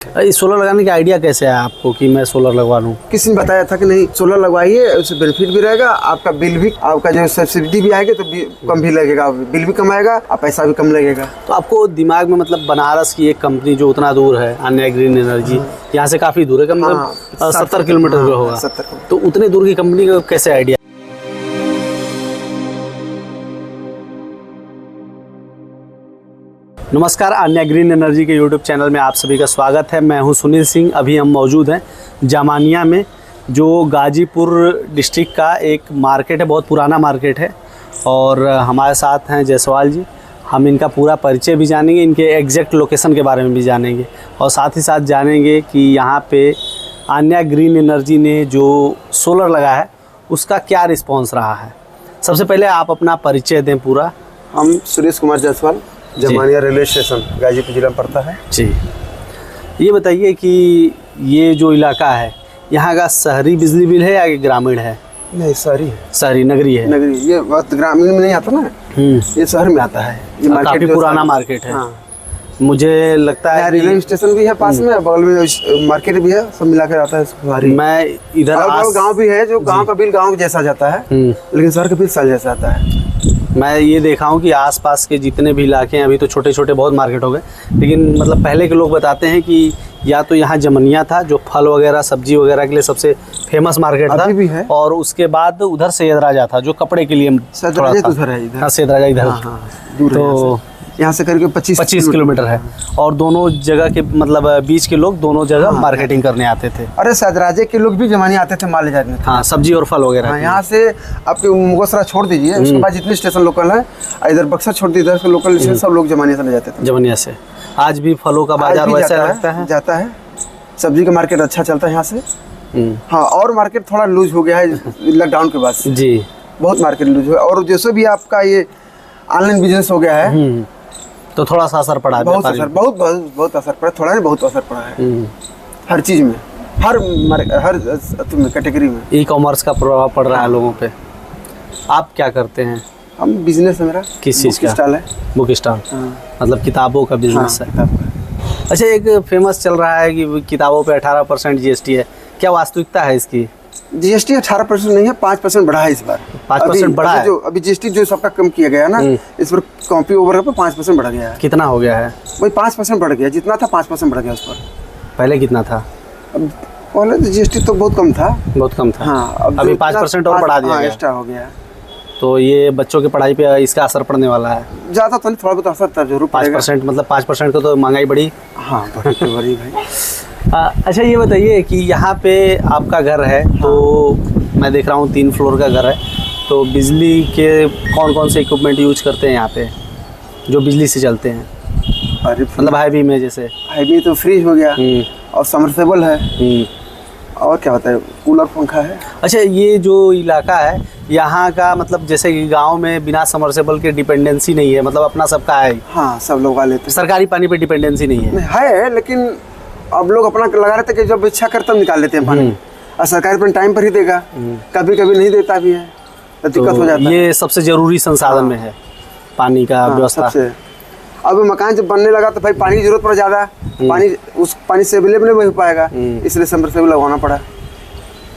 इस सोलर लगाने का आइडिया कैसे आया आपको कि मैं सोलर लगवा लूँ? किसी ने बताया था कि नहीं सोलर लगवाइए, उससे बेनिफिट भी रहेगा, आपका बिल भी, आपका जो सब्सिडी भी आएगी तो कम भी लगेगा, बिल भी कम आएगा और पैसा भी कम लगेगा। तो आपको दिमाग में मतलब बनारस की एक कंपनी जो उतना दूर है, अन्य ग्रीन एनर्जी, यहाँ से काफ़ी दूर है, कम से कम 70 किलोमीटर दूर होगा। 70। तो उतने दूर की कंपनी का कैसे आइडिया? नमस्कार, अन्य ग्रीन एनर्जी के यूट्यूब चैनल में आप सभी का स्वागत है। मैं हूं सुनील सिंह। अभी हम मौजूद हैं जामानिया में, जो गाजीपुर डिस्ट्रिक्ट का एक मार्केट है, बहुत पुराना मार्केट है। और हमारे साथ हैं जायसवाल जी। हम इनका पूरा परिचय भी जानेंगे, इनके एग्जैक्ट लोकेशन के बारे में भी जानेंगे और साथ ही साथ जानेंगे कि यहाँ पे अन्य ग्रीन एनर्जी ने जो सोलर लगा है उसका क्या रिस्पॉन्स रहा है। सबसे पहले आप अपना परिचय दें पूरा। हम सुरेश कुमार जायसवाल, जामानिया रेलवे स्टेशन गाजीपुर जिला में पड़ता है जी। ये बताइए कि ये जो इलाका है यहाँ का शहरी बिजली बिल है या ग्रामीण है? नहीं, शहरी है, शहरी नगरी है। नगरी। ये बहुत ग्रामीण में नहीं आता ना, ये शहर में आता है। ये काफी पुराना मार्केट है। हाँ। मुझे लगता है रेलवे स्टेशन भी है पास में, बगल में मार्केट भी है, सब मिला कर आता है। मैं इधर गाँव भी है, जो गाँव का बिल गाँव जैसा जाता है, लेकिन शहर का बिल शहर जैसा आता है। मैं ये देखा हूँ कि आसपास के जितने भी इलाके हैं, अभी तो छोटे छोटे बहुत मार्केट हो गए, लेकिन मतलब पहले के लोग बताते हैं कि या तो यहाँ जमनिया था जो फल वगैरह सब्जी वगैरह के लिए सबसे फेमस मार्केट था, भी है। और उसके बाद उधर सैयद राजा था जो कपड़े के लिए थोड़ा था। उधर है, इधर सैयद राजा इधर। दूर तो यहाँ से करके 25 किलोमीटर है, और दोनों जगह के मतलब बीच के लोग दोनों जगह मार्केटिंग करने आते थे। अरे सदराजे के लोग भी जमानिया आते थे माल ले जाने। हाँ, सब्जी और फल वगैरह। यहाँ से आपके मुगलसराय छोड़ दीजिए, उसके बाद जितने स्टेशन लोकल है, इधर बक्सर छोड़ दीजिए, इधर से लोकल स्टेशन सब लोग जमानिया से ले जाते थे। जमानिया से आज भी फलों का बाजार वैसा लगता है, जाता है। सब्जी का मार्केट अच्छा चलता है यहाँ से। हाँ, और मार्केट थोड़ा लूज हो गया है लॉकडाउन के बाद से जी, बहुत मार्केट लूज हो गया। और जैसे भी आपका ये ऑनलाइन बिजनेस हो गया है तो थोड़ा सा असर पड़ा है। बहुत असर, बहुत असर पड़ा, थोड़ा नहीं बहुत असर पड़ा है हर चीज़ में, हर कैटेगरी में। ई कॉमर्स का प्रभाव पड़ रहा है लोगों पे। आप क्या करते हैं? हम बिजनेस है मेरा। किस चीज़ का? स्टॉल है, बुक स्टॉल। मतलब किताबों का बिजनेस है। अच्छा, एक फेमस चल रहा है कि किताबों पे 18% जीएसटी है, क्या वास्तविकता है इसकी? जीएसटी 18% नहीं है, 5% बढ़ा है इस बार। 5% बढ़ा है। जो अभी जीएसटी जो सबका कम किया गया ना, इस पर कॉपी ओवर पर 5% बढ़ा गया है। कितना हो गया है? वही 5% बढ़ गया, जितना था 5% बढ़ गया उस पर। पहले कितना था? पहले तो जीएसटी तो बहुत कम था। बहुत कम था। हाँ, अभी 5% और बढ़ा दिया एक्स्ट्रा हो गया। तो ये बच्चों की पढ़ाई पे इसका असर पड़ने वाला है। ज़्यादा तो नहीं, थोड़ा बहुत असर तो जरूर पड़ेगा। 5% मतलब 5% को तो महंगाई बढ़ी। हाँ, बढ़ी भाई। अच्छा, ये बताइए कि यहाँ पे आपका घर है, तो मैं देख रहा हूँ 3 फ्लोर का घर है, तो बिजली के कौन कौन से इक्विपमेंट यूज करते हैं यहाँ पे जो बिजली से चलते हैं? अरे मतलब हाईवी में, जैसे हाईवी तो फ्रिज हो गया और समरसेबल है, और क्या होता है, कूलर पंखा है। अच्छा, ये जो इलाका है यहाँ का, मतलब जैसे कि गांव में बिना समरसेबल के डिपेंडेंसी नहीं है, मतलब अपना सबका है। हाँ, सब लोग आ लेते हैं। सरकारी पानी पे डिपेंडेंसी नहीं है, लेकिन अब लोग अपना लगा रहे थे कि जब इच्छा करते निकाल लेते हैं पानी, और सरकारी पर टाइम पर ही देगा, कभी कभी नहीं देता भी है, तो दिक्कत हो जाता है। ये सबसे जरूरी संसाधन में है पानी का व्यवस्था। अब मकान जब बनने लगा तो भाई पानी की जरूरत पड़ा ज़्यादा, उस पानी से अवेलेबल नहीं हो पाएगा, इसलिए समरसेबल लगवाना पड़ा।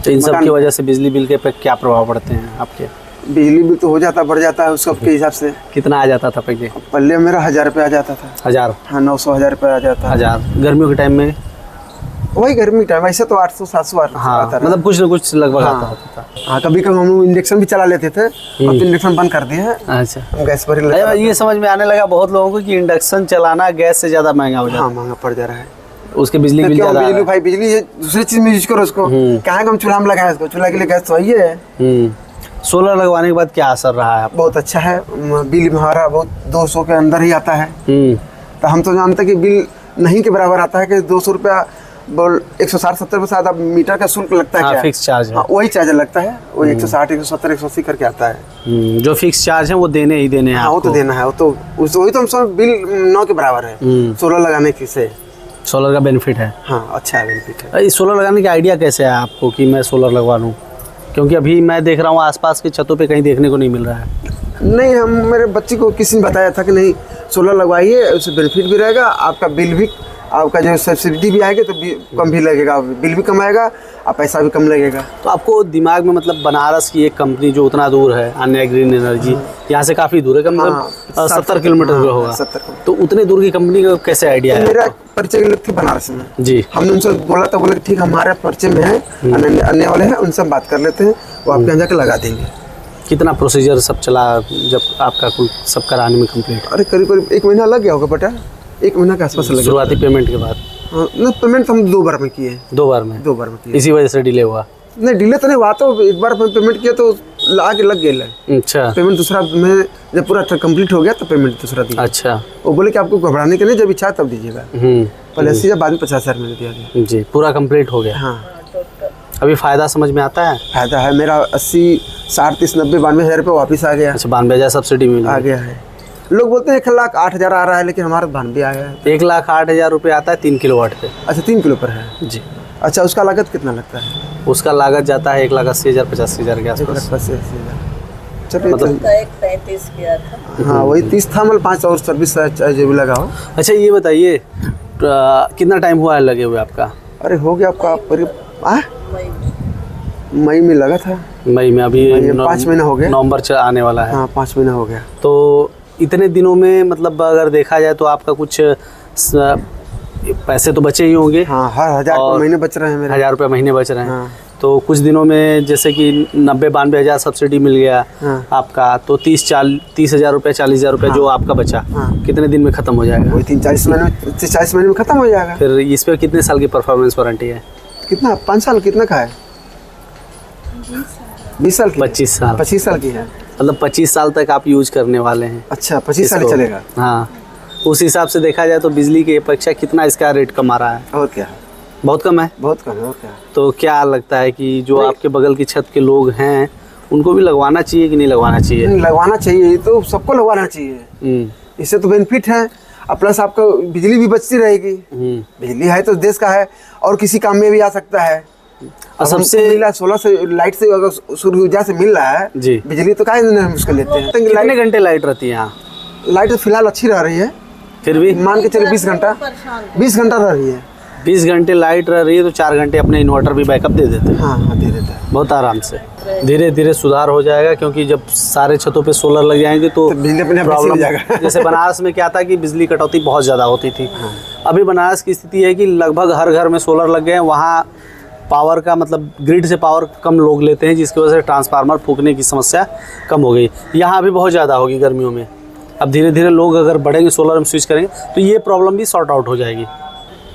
तो इन सब की वजह से बिजली बिल के पे क्या प्रभाव पड़ते हैं आपके? बिजली बिल तो हो जाता, बढ़ जाता है उस सब के हिसाब से। कितना आ जाता था पहले? पहले मेरा 1000 रुपये आ जाता था। 1000? हाँ, 900-1000 रुपये आ जाता है। 1000 गर्मियों के टाइम में? वही गर्मी के टाइम, ऐसे तो 800-700 आता। हाँ, मतलब कुछ न कुछ लगभग आता था। हाँ, कभी कभी हम इंडक्शन भी चला लेते थे, अब इंडक्शन बंद कर दिए हैं। अच्छा, हम गैस पर ही। ये समझ में आने लगा बहुत लोगों को कि इंडक्शन चलाना गैस से ज़्यादा महंगा हो जाता है। हाँ, महंगा पड़ जा रहा है, उसके बिजली बिल ज़्यादा। बिजली भाई, बिजली दूसरी चीज़ में यूज करो उसको, क्या है हम चूल्हा में लगाए इसको, चूल्हा के लिए गैस तो वही है। सोलर लगवाने के बाद क्या असर रहा है? बहुत अच्छा है, बिल हमारा बहुत 200 के अंदर ही आता है। तो हम तो जानते हैं कि बिल नहीं के बराबर आता है, कि 200 रुपया 160-170 रुपये साथ मीटर का शुल्क लगता है। हाँ, फिक्स चार्ज है। हाँ, वही चार्ज लगता है, वो 160, 170, 180 करके आता है। जो फिक्स चार्ज है वो देने ही देने हैं। हाँ, वो तो देना है, वो तो वही तो हम सब बिल 9 के बराबर है सोलर लगाने की से। सोलर का बेनिफिट है। हाँ, अच्छा है, बेनिफिट है। इस सोलर लगाने का आइडिया कैसे आया आपको कि मैं सोलर लगवा लूँ? क्योंकि अभी मैं देख रहा हूँ आसपास के छतों पे कहीं देखने को नहीं मिल रहा है। नहीं, हम मेरे बच्चे को किसी ने बताया था कि नहीं सोलर लगवाइए, उससे बेनिफिट भी रहेगा, आपका बिल भी आपका जो सब्सिडी भी आएगी तो कम भी लगेगा, बिल भी कम आएगा और पैसा भी कम लगेगा। तो आपको दिमाग में मतलब बनारस की एक कंपनी जो उतना दूर है, अन्य ग्रीन एनर्जी, यहाँ से काफ़ी दूर है, कम से कम 70 किलोमीटर दूर होगा। 70। तो उतने दूर की कंपनी का कैसे आइडिया है? मेरा परिचय के लोग थे बनारस में जी, हमने उनसे बोला था, बोले ठीक हमारे परिचय में है, अन्य वाले हैं, उनसे हम बात कर लेते हैं, वो आपके यहाँ जाकर लगा देंगे। कितना प्रोसीजर सब चला जब आपका कुल सब कराने में कंप्लीट? अरे करीब करीब 1 महीना लग गया होगा बेटा, 1 महीना के आसपास लग गया। शुरुआती पेमेंट के बाद? हाँ, ना पेमेंट हम 2 बार में किए। 2 बार में? 2 बार में किए। इसी वजह से डिले हुआ? नहीं डिले तो नहीं हुआ, तो एक बार पेमेंट किया तो आगे लग गया। अच्छा, पेमेंट दूसरा में जब पूरा कंप्लीट हो गया तो पेमेंट दूसरा दिया। अच्छा, वो बोले कि आपको घबराने के लिए जब इच्छा तब दीजिएगा। पहले 80 या बाद में 50,000 मैंने दिया गया। जी, पूरा कंप्लीट हो गया। हाँ, अभी फ़ायदा समझ में आता है? फायदा है मेरा 80, 60, 30, 90, 92,000 रुपये वापस आ गया। अच्छा, 92,000 सब्सिडी मिल आ गया है। लोग बोलते हैं 1,08,000 आ रहा है, लेकिन हमारा 92 आया है। 1,08,000 रुपये आता है 3 किलोवाट पे। अच्छा 3 किलो पर है जी। अच्छा, उसका लागत कितना लगता है? उसका लागत जाता है 1,80,000 85,000 के आसपास। 1,80,000। चलिए मतलब 35 किया था। हाँ वही 30 था, मतलब 5 और सर्विस जो भी लगा हो। अच्छा ये बताइए, कितना टाइम हुआ है लगे हुए आपका? अरे हो गया आपका करीब मई में लगा था। मई में? अभी 5 महीना हो गया। नवंबर आने वाला है। हाँ 5 महीना हो गया। तो इतने दिनों में मतलब अगर देखा जाए तो आपका कुछ पैसे तो बचे ही होंगे? हाँ, हर 1,000 रुपये महीने बच रहे हैं मेरे। 1,000 रुपये महीने बच रहे हैं। हाँ। तो कुछ दिनों में जैसे कि 90-92,000 सब्सिडी मिल गया। हाँ। आपका तो 30,000 रुपये 40,000 रुपये जो आपका बचा, कितने दिन में ख़त्म हो जाएगा? वही 40 महीने में खत्म हो जाएगा। फिर इस पर कितने साल की परफॉर्मेंस वारंटी है? कितना 5 साल कितना का है? 20 साल की? 25 साल। 25 साल की है, मतलब 25 साल तक आप यूज करने वाले हैं। अच्छा 25 साल इसको। चलेगा। हाँ, उस हिसाब से देखा जाए तो बिजली की अपेक्षा कितना इसका रेट कम आ रहा है? और क्या, बहुत कम है। बहुत कम है। और क्या, तो क्या लगता है कि जो आपके बगल की छत के लोग हैं उनको भी लगवाना चाहिए कि नहीं लगवाना चाहिए? नहीं लगवाना चाहिए, ये तो सबको लगवाना चाहिए। इससे तो बेनिफिट है, और प्लस आपको बिजली भी बचती रहेगी। बिजली है तो देश का है, और किसी काम में भी आ सकता है। और सबसे मिला 16 से लाइट से, अगर सूर्य ऊर्जा से मिल रहा है जी, बिजली तो काहे हम उसको लेते हैं। कितने घंटे लाइट रहती है यहाँ? लाइट तो फिलहाल अच्छी रह रही है, फिर भी मान के चलिए 20 घंटा 20 घंटा रह रही है। 20 घंटे लाइट रह रही है तो 4 घंटे अपने इन्वर्टर भी बैकअप दे देते हैं। हाँ हाँ दे देता है बहुत आराम से। धीरे धीरे सुधार हो जाएगा, क्योंकि जब सारे छतों पे सोलर लग जाएंगे तो बिजली अपने प्रॉब्लम हो जाएगा। जैसे बनारस में क्या था कि बिजली कटौती बहुत ज़्यादा होती थी। अभी बनारस की स्थिति है कि लगभग हर घर में सोलर लग गए हैं। वहाँ पावर का मतलब ग्रिड से पावर कम लोग लेते हैं, जिसकी वजह से ट्रांसफार्मर फूकने की समस्या कम हो गई। यहाँ अभी बहुत ज़्यादा होगी गर्मियों में। अब धीरे धीरे लोग अगर बढ़ेंगे, सोलर में स्विच करेंगे तो ये प्रॉब्लम भी सॉर्ट आउट हो जाएगी।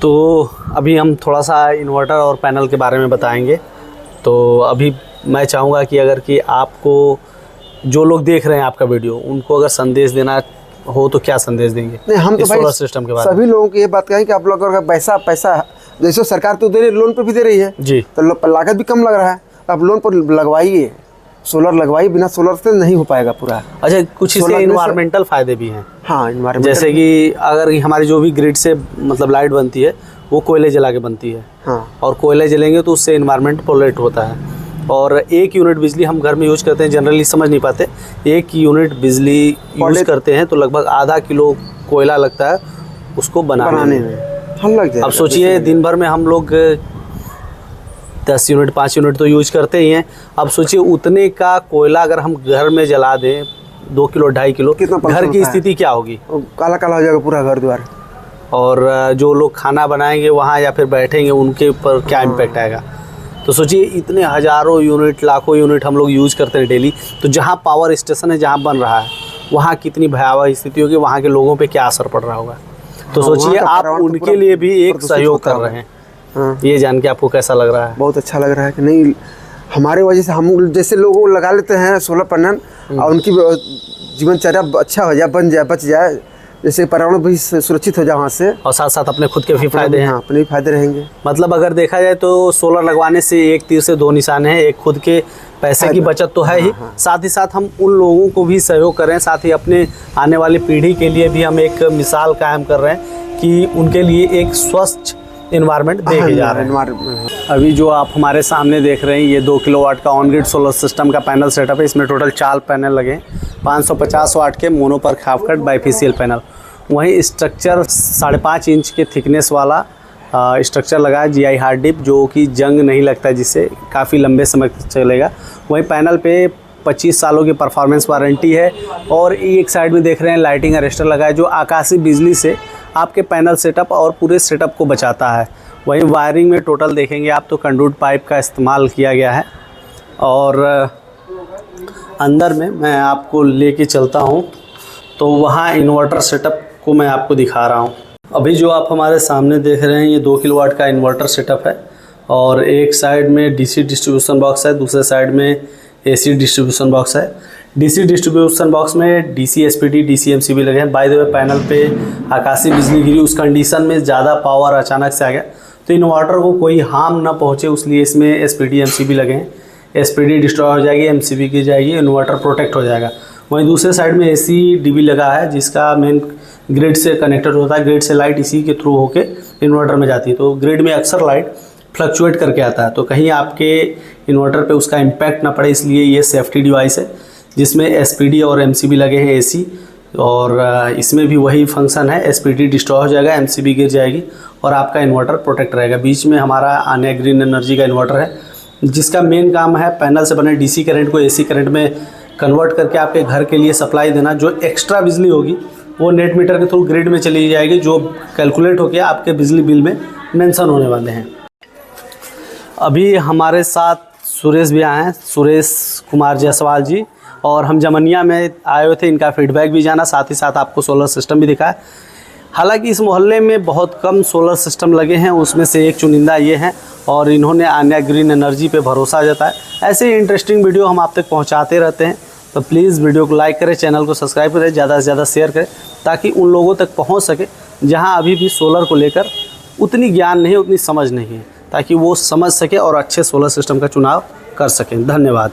तो अभी हम थोड़ा सा इन्वर्टर और पैनल के बारे में बताएंगे। तो अभी मैं चाहूँगा कि अगर कि आपको जो लोग देख रहे हैं आपका वीडियो, उनको अगर संदेश देना हो तो क्या संदेश देंगे? नहीं हम तो भाई सोलर सिस्टम के बारे में सभी लोगों की ये बात कहें कि आप लोग अगर पैसा जैसे सरकार तो दे रही है, लोन पर भी दे रही है जी, तो लागत भी कम लग रहा है, तो आप लोन पर लगवाइए, सोलर लगवाइए। बिना सोलर से नहीं हो पाएगा पूरा। अच्छा, कुछ इसके इन्वायरमेंटल फ़ायदे भी हैं। हाँ इन्वायरमेंटल, जैसे कि अगर हमारी जो भी ग्रिड से मतलब लाइट बनती है वो कोयले जला के बनती है। हाँ और कोयले जलेंगे तो उससे इन्वायरमेंट पोल्यूट होता है। और 1 यूनिट बिजली हम घर में यूज करते हैं, जनरली समझ नहीं पाते। 1 यूनिट बिजली यूज करते हैं तो लगभग आधा किलो कोयला लगता है उसको बनाने में। हम लग जाए। अब सोचिए दिन भर में हम लोग 10 यूनिट 5 यूनिट तो यूज करते ही हैं। अब सोचिए उतने का कोयला अगर हम घर में जला दें 2 किलो 2.5 किलो, घर की स्थिति क्या होगी? काला काला हो जाएगा पूरा घर द्वार। और जो लोग खाना बनाएंगे वहाँ या फिर बैठेंगे उनके ऊपर क्या इम्पैक्ट आएगा? तो सोचिए इतने हज़ारों यूनिट लाखों यूनिट हम लोग यूज़ करते हैं डेली। तो जहाँ पावर स्टेशन है, जहाँ बन रहा है, वहाँ कितनी भयावह स्थिति होगी, वहाँ के लोगों पे क्या असर पड़ रहा होगा। तो सोचिए आप उनके लिए भी एक सहयोग कर रहे हैं। ये जान के आपको कैसा लग रहा है? बहुत अच्छा लग रहा है कि नहीं, हमारे वजह से हम जैसे लोगों लगा लेते हैं सोलर पैनल और उनकी जीवनचर्या अच्छा हो जाए, बन जाए, बच जाए, जैसे पर्यावरण भी सुरक्षित हो जाए वहाँ से, और साथ साथ अपने खुद के भी फायदे हैं। हाँ अपने भी फायदे रहेंगे। मतलब अगर देखा जाए तो सोलर लगवाने से एक तीर से 2 निशान हैं। एक खुद के पैसे की बचत तो है ही, साथ ही साथ हम उन लोगों को भी सहयोग कर रहे हैं, साथ ही अपने आने वाली पीढ़ी के लिए भी हम एक मिसाल कायम कर रहे हैं कि उनके लिए एक स्वस्थ इन्वायरमेंट देखे जा रहे हैं। अभी जो आप हमारे सामने देख रहे हैं ये 2 किलोवाट का ऑन ग्रिड सोलर सिस्टम का पैनल सेटअप है। इसमें टोटल 4 पैनल लगे, 550 वाट के मोनो पर खाफकट बाइफेशियल पैनल। वहीं स्ट्रक्चर 5.5 इंच के थिकनेस वाला स्ट्रक्चर लगा है GI हार्ड डिप, जो कि जंग नहीं लगता है, जिससे काफ़ी लंबे समय तक चलेगा। वहीं पैनल पे 25 सालों की परफॉर्मेंस वारंटी है। और एक साइड में देख रहे हैं लाइटिंग अरेस्टर लगा है, जो आकाशीय बिजली से आपके पैनल सेटअप और पूरे सेटअप को बचाता है। वहीं वायरिंग में टोटल देखेंगे आप तो कंडूट पाइप का इस्तेमाल किया गया है। और अंदर में मैं आपको लेके चलता हूँ तो वहाँ इन्वर्टर सेटअप को मैं आपको दिखा रहा हूँ। अभी जो आप हमारे सामने देख रहे हैं ये 2 किलोवाट का इन्वर्टर सेटअप है। और एक साइड में DC डिस्ट्रीब्यूशन बॉक्स है, दूसरे साइड में AC डिस्ट्रीब्यूशन बॉक्स है। DC डिस्ट्रीब्यूशन बॉक्स में DC SPD DC MCB लगे हैं। बाय द वे पैनल पे आकाशीय बिजली गिरी, उस कंडीशन में ज़्यादा पावर अचानक से आ गया तो इन्वर्टर को कोई हार्म ना पहुँचे, इसलिए इसमें SPD MCB लगे हैं। SPD डिस्ट्रॉय हो जाएगी, MCB की जाएगी, इन्वर्टर प्रोटेक्ट हो जाएगा। वहीं दूसरे साइड में AC DB लगा है, जिसका मेन ग्रिड से कनेक्टेड होता है। ग्रिड से लाइट इसी के थ्रू होके इन्वर्टर में जाती है। तो ग्रिड में अक्सर लाइट फ्लक्चुएट करके आता है, तो कहीं आपके इन्वर्टर पे उसका इम्पैक्ट ना पड़े, इसलिए ये सेफ्टी डिवाइस है जिसमें SPD और MCB लगे हैं AC। और इसमें भी वही फंक्शन है, SPD डिस्ट्रॉय हो जाएगा, MCB गिर जाएगी और आपका इन्वर्टर प्रोटेक्ट रहेगा। बीच में हमारा आन्या ग्रीन एनर्जी का इन्वर्टर है, जिसका मेन काम है पैनल से बने DC करंट को AC करंट में कन्वर्ट करके आपके घर के लिए सप्लाई देना। जो एक्स्ट्रा बिजली होगी वो नेट मीटर के थ्रू ग्रिड में चली जाएगी, जो कैलकुलेट होकर आपके बिजली बिल में मेंशन होने वाले हैं। अभी हमारे साथ सुरेश भी आए हैं, सुरेश कुमार जायसवाल जी, और हम जमनिया में आए हुए थे। इनका फीडबैक भी जाना, साथ ही साथ आपको सोलर सिस्टम भी दिखाया। हालांकि इस मोहल्ले में बहुत कम सोलर सिस्टम लगे हैं, उसमें से एक चुनिंदा ये हैं और इन्होंने आन्या ग्रीन एनर्जी पे भरोसा जताया। ऐसे ही इंटरेस्टिंग वीडियो हम आप तक पहुंचाते रहते हैं, तो प्लीज़ वीडियो को लाइक करें, चैनल को सब्सक्राइब करें, ज़्यादा से ज़्यादा शेयर करें, ताकि उन लोगों तक पहुंच सके जहां अभी भी सोलर को लेकर उतनी ज्ञान नहीं, उतनी समझ नहीं है, ताकि वो समझ सके और अच्छे सोलर सिस्टम का चुनाव कर सकें। धन्यवाद।